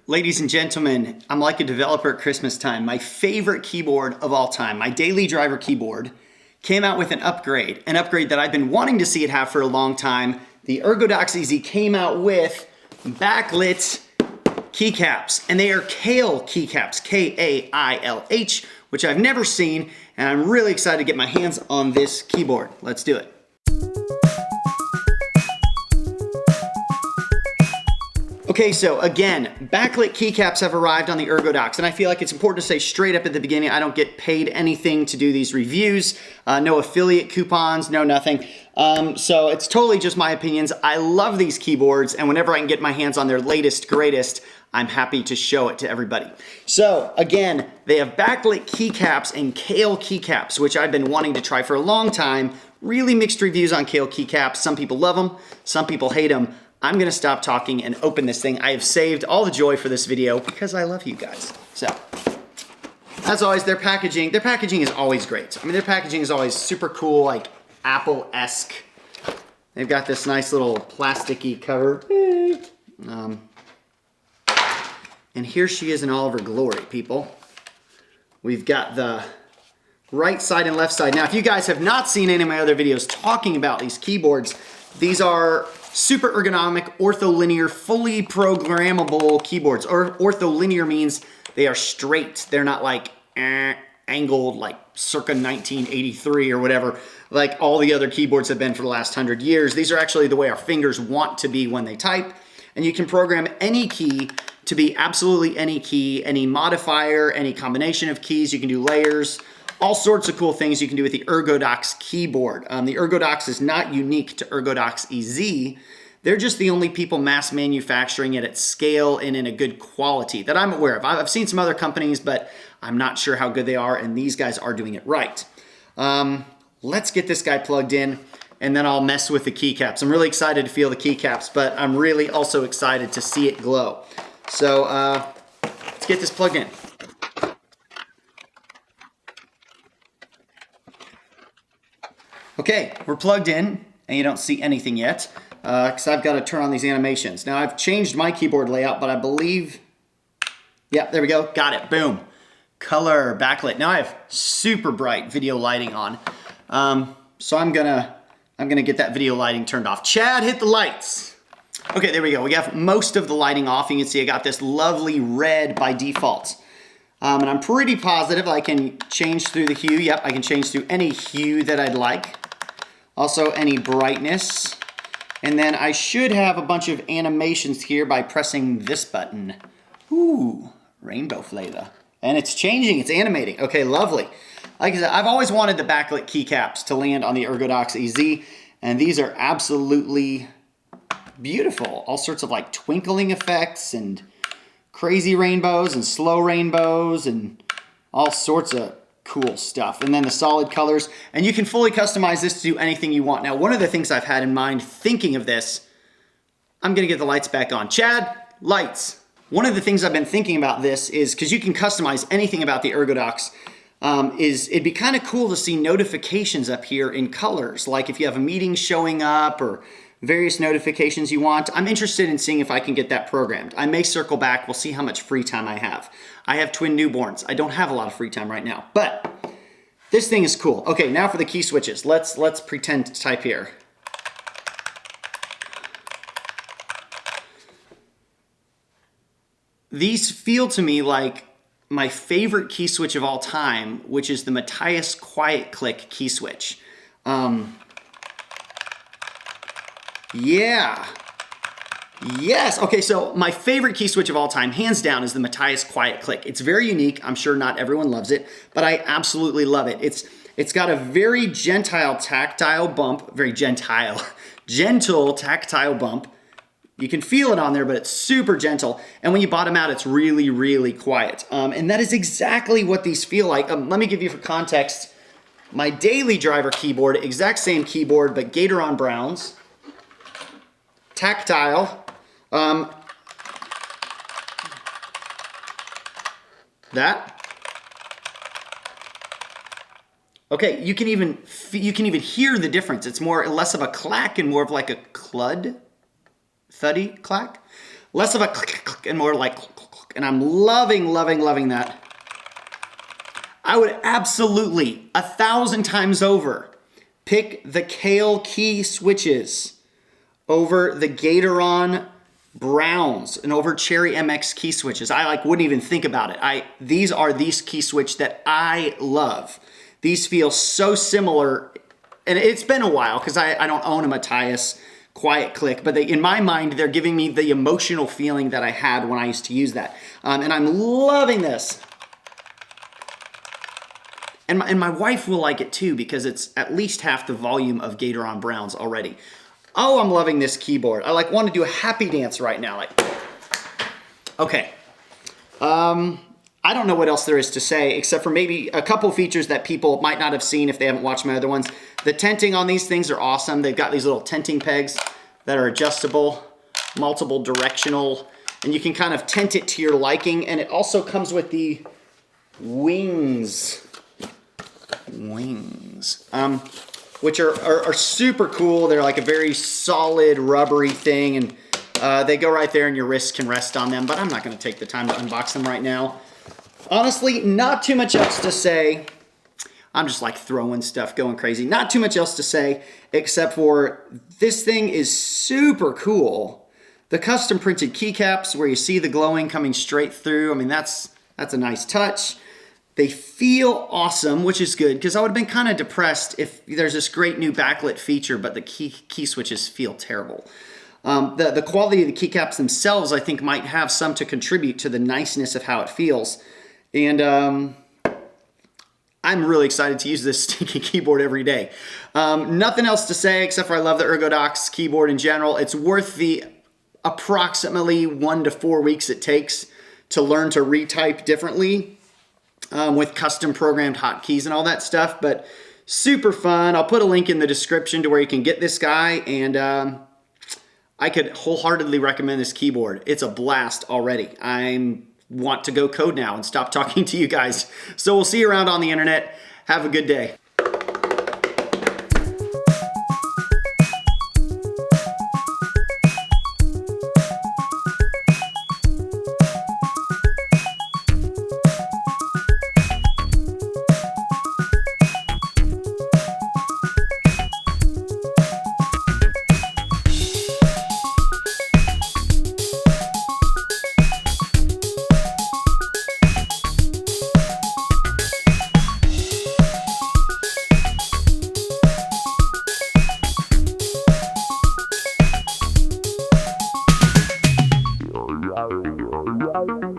Ladies and gentlemen, I'm like a developer at Christmas time. My favorite keyboard of all time, my daily driver keyboard, came out with an upgrade that I've been wanting to see it have for a long time. The Ergodox EZ came out with Backlit Key Caps, and they are Kailh key caps, K-A-I-L-H, which I've never seen, and I'm really excited to get my hands on this keyboard. Let's do it. Okay, so again, Backlit Key Caps have arrived on the Ergodox, and I feel like it's important to say straight up at the beginning, I don't get paid anything to do these reviews, no affiliate coupons, no nothing. So it's totally just my opinions. I love these keyboards, and whenever I can get my hands on their latest, greatest, I'm happy to show it to everybody. So again, they have Backlit Key Caps and Kailh Key Caps, which I've been wanting to try for a long time. Really mixed reviews on Kailh Key Caps. Some people love them, some people hate them. I'm gonna stop talking and open this thing. I have saved all the joy for this video because I love you guys. So, as always, their packaging is always great. I mean, their packaging is always super cool, like Apple-esque. They've got this nice little plasticky cover. And here she is in all of her glory, people. We've got the right side and left side. Now, if you guys have not seen any of my other videos talking about these keyboards, these are super ergonomic, ortholinear, fully programmable keyboards. Or ortholinear means they are straight. They're not like angled like circa 1983 or whatever, like all the other keyboards have been for the last 100 years. These are actually the way our fingers want to be when they type. And you can program any key to be absolutely any key, any modifier, any combination of keys. You can do layers. All sorts of cool things you can do with the Ergodox keyboard. The Ergodox is not unique to Ergodox EZ. They're just the only people mass manufacturing it at scale and in a good quality that I'm aware of. I've seen some other companies, but I'm not sure how good they are, and these guys are doing it right. Let's get this guy plugged in, and then I'll mess with the keycaps. I'm really excited to feel the keycaps, but I'm really also excited to see it glow. So let's get this plugged in. Okay, we're plugged in, and you don't see anything yet, because I've got to turn on these animations. Now, I've changed my keyboard layout, but I believe, yeah, there we go, got it, boom. Color, backlit. Now I have super bright video lighting on, so I'm gonna get that video lighting turned off. Chad, hit the lights. Okay, there we go. We have most of the lighting off. You can see I got this lovely red by default. And I'm pretty positive I can change through the hue. Yep, I can change through any hue that I'd like. Also any brightness. And then I should have a bunch of animations here by pressing this button. Ooh, rainbow flavor. And it's changing, it's animating. Okay, lovely. Like I said, I've always wanted the Backlit Key Caps to land on the Ergodox EZ, and these are absolutely beautiful. All sorts of like twinkling effects and crazy rainbows and slow rainbows and all sorts of cool stuff. And then the solid colors, and you can fully customize this to do anything you want. Now, one of the things I've had in mind thinking of this, I'm gonna get the lights back on. Chad, lights. One of the things I've been thinking about this is, because you can customize anything about the Ergodox, is it'd be kind of cool to see notifications up here in colors, like if you have a meeting showing up or various notifications you want. I'm interested in seeing if I can get that programmed. I may circle back. We'll see how much free time I have. I have twin newborns. I don't have a lot of free time right now, but this thing is cool. Okay, now for the key switches. Let's pretend to type here. These feel to me like my favorite key switch of all time, which is the Matias Quiet Click key switch. Yeah. Yes. Okay, so my favorite key switch of all time, hands down, is the Matias Quiet Click. It's very unique. I'm sure not everyone loves it, but I absolutely love it. It's got a very gentle tactile bump, gentle tactile bump. You can feel it on there, but it's super gentle. And when you bottom out, it's really, really quiet. And that is exactly what these feel like. Let me give you for context, my daily driver keyboard, exact same keyboard, but gateron browns. Tactile. That. Okay, you can even hear the difference. It's less of a clack and more of like a thuddy clack. Less of a click and more like and I'm loving, loving, loving that. I would absolutely 1,000 times over pick the Kailh key switches over the Gateron browns and over Cherry MX key switches. I like wouldn't even think about it. These are these key switch that I love. These feel so similar, and it's been a while because I don't own a Matias Quiet Click, but in my mind, they're giving me the emotional feeling that I had when I used to use that. And I'm loving this. And my wife will like it too because it's at least half the volume of Gateron browns already. Oh, I'm loving this keyboard. I like want to do a happy dance right now. Like, okay. I don't know what else there is to say except for maybe a couple features that people might not have seen if they haven't watched my other ones. The tenting on these things are awesome. They've got these little tenting pegs that are adjustable, multiple directional, and you can kind of tent it to your liking. And it also comes with the wings, which are super cool. They're like a very solid rubbery thing, and they go right there and your wrists can rest on them, but I'm not gonna take the time to unbox them right now. Honestly, not too much else to say. I'm just like throwing stuff, going crazy. Not too much else to say, except for this thing is super cool. The custom printed keycaps where you see the glowing coming straight through. I mean, that's a nice touch. They feel awesome, which is good, because I would have been kind of depressed if there's this great new backlit feature, but the key switches feel terrible. The quality of the keycaps themselves, I think, might have some to contribute to the niceness of how it feels. And I'm really excited to use this stinky keyboard every day. Nothing else to say except for I love the Ergodox keyboard in general. It's worth the approximately 1 to 4 weeks it takes to learn to retype differently with custom programmed hotkeys and all that stuff, but super fun. I'll put a link in the description to where you can get this guy, and I could wholeheartedly recommend this keyboard. It's a blast already. I want to go code now and stop talking to you guys. So we'll see you around on the internet. Have a good day. Yeah.